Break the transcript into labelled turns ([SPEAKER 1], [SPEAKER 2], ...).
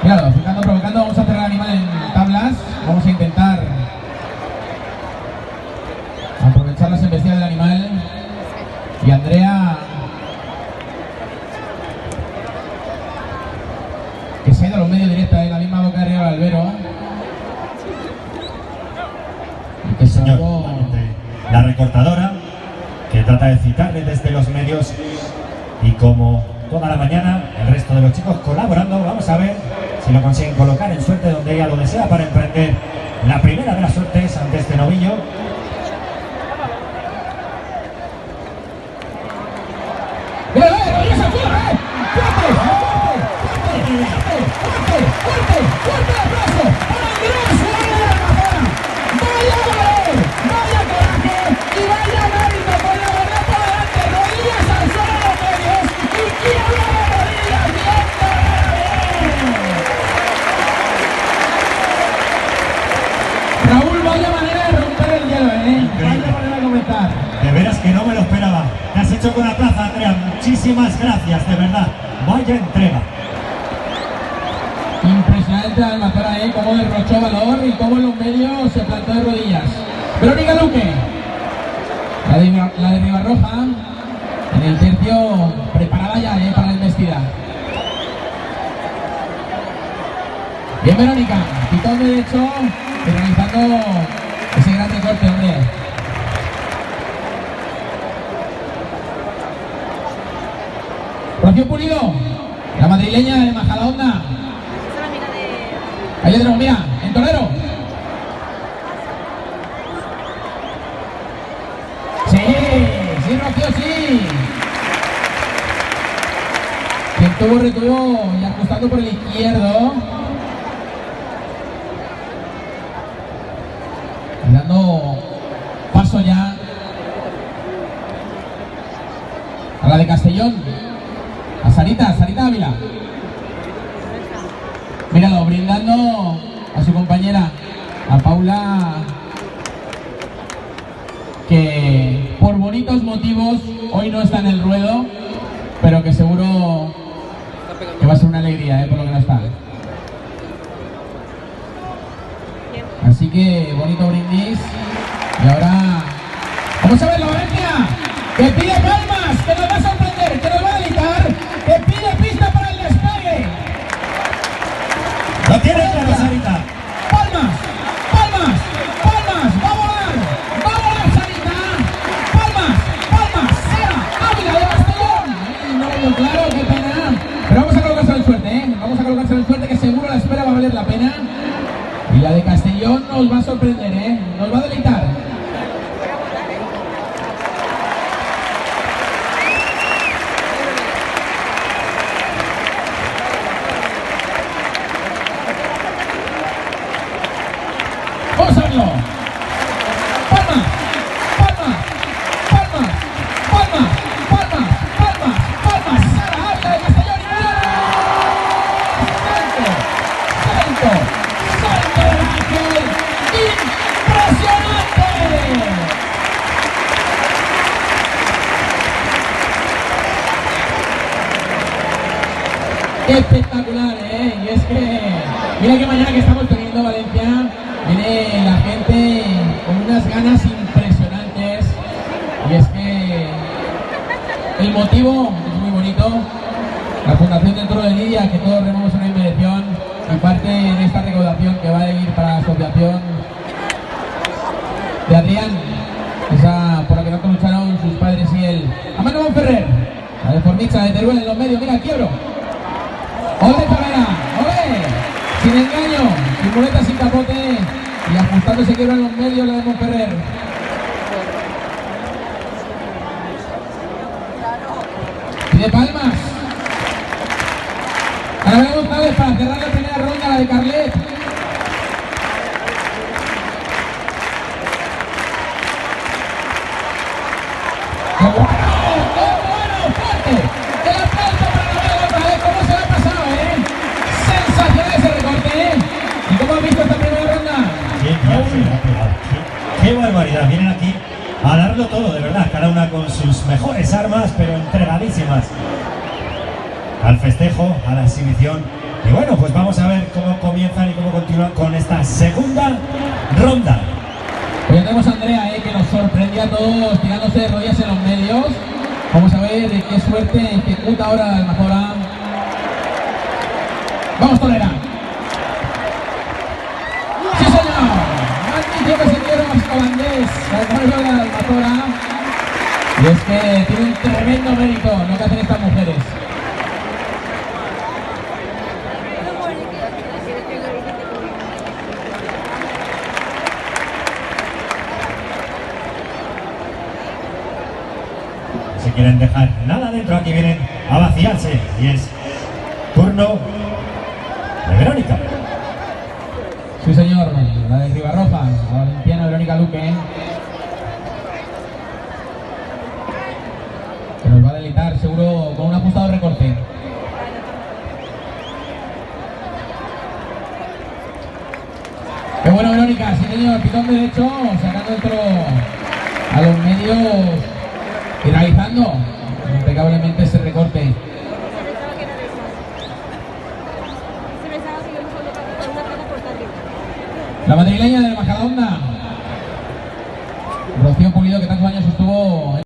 [SPEAKER 1] Claro, provocando, vamos a cerrar el animal en tablas, vamos a intentar aprovechar las embestidas del animal. Y Andrea, que se ha ido a los medios directos, la misma boca de arriba del albero.
[SPEAKER 2] El señor, la recortadora, que trata de citarle desde los medios, y como toda la mañana, el resto de los chicos colaborando. Vamos a ver si lo consiguen colocar en suerte donde ella lo desea para emprender la primera de las suertes ante este novillo.
[SPEAKER 1] ¡Mira, esa fuera, ¡Fuerte, fuerte el abrazo! ¡Para Andrés Suárez de la Mazana! ¡Vaya valor! ¡Vaya coraje! ¡Y vaya mérito con la verdad por delante! ¡Rodillas al suelo de los medios! ¡Y quiebra de rodillas! ¡Bien, Raúl, vaya manera de romper el hielo, Vaya manera de comentar.
[SPEAKER 2] De veras que no me lo esperaba. Te has hecho con la plaza, Andrea. Muchísimas gracias, de verdad. Vaya entrega.
[SPEAKER 1] Impresionante la Almazara, cómo derrochó valor y cómo en los medios se plantó de rodillas. Verónica Luque, la de Ribarroja, en el tercio, preparada ya para la embestida. Bien, Verónica, pitón derecho y realizando ese gran recorte, hombre. Rocío Pulido, la madrileña de Majadahonda. Ahí le tenemos, mira, en torero. Sí, Rocío, sí. Quien retuvo y ajustando por el izquierdo. Y dando paso ya a la de Castellón. A Sarita Ávila. Míralo, brindando a su compañera, a Paula, que por bonitos motivos hoy no está en el ruedo, pero que seguro que va a ser una alegría, por lo que no está. Así que bonito brindis. Y ahora vamos a ver la Valencia, que pide palmas, que nos va a sorprender, que nos va a deleitar, que pide pista para el despegue.
[SPEAKER 2] Lo tiene claro, Sarita.
[SPEAKER 1] Palmas, va a volar Sarita. Palmas, Sara, Ávila de Castellón. No lo veo claro, qué pena. Pero vamos a colocarse en suerte, Vamos a colocarse en suerte, que seguro la espera va a valer la pena. Y la de Castellón nos va a sorprender, Nos va a deleitar. ¡Vamos a verlo! ¡Palmas! ¡Sara Ávila de Castellón! ¡Salto del ángel! ¡Impresionante! ¡Qué espectacular, Y es que, mira que mañana que estamos teniendo Valencia, viene la gente con unas ganas impresionantes, y es que el motivo es muy bonito. La Fundación del Toro de Lidia, que todos remamos una inversión, y parte de esta recaudación que va a ir para la asociación de Adrián, esa por la que tanto lucharon sus padres y él. A Manuel Ferrer, la de Formicha de Teruel en los medios, mira, quiebro. ¡Ole, Favela! ¡Ole! Sin engaño, sin muleta, sin capote, y ajustándose quiebra en los medios la de Monferrer. Pide palmas. Ana González para cerrar la primera ronda, la de Carlet. ¡Qué bueno! ¡Fuerte! ¡El aplauso para Ana González! ¿Cómo se lo ha pasado, sensacional ese recorte, ¿Y cómo has visto esta primera ronda?
[SPEAKER 2] ¡Qué barbaridad! Vienen aquí a darlo todo, de verdad, cada una con sus mejores armas, pero entregadísimas al festejo, a la exhibición Y bueno, pues vamos a ver cómo comienzan y cómo continúan con esta segunda ronda.
[SPEAKER 1] Hoy tenemos a Andrea, que nos sorprendió a todos tirándose de rodillas en los medios. Vamos a ver qué suerte ejecuta ahora Almazora. ¡Vamos, Tolera! ¡Sí, señor! Magnífico, señor Vascovandés, el de Almazora. Y es que tiene un tremendo mérito lo que hacen estas mujeres.
[SPEAKER 2] Si quieren dejar nada dentro, aquí vienen a vaciarse. Y es turno de Verónica.
[SPEAKER 1] Sí, señor, la de Ribarroja, la valenciana Verónica Luque, que nos va a deleitar seguro con un ajustado recorte. Qué bueno, Verónica, sí señor, pitón derecho, sacando dentro a los medios y realizando impecablemente ese recorte. La madrileña del Majadahonda, Rocío Pulido, que tantos años estuvo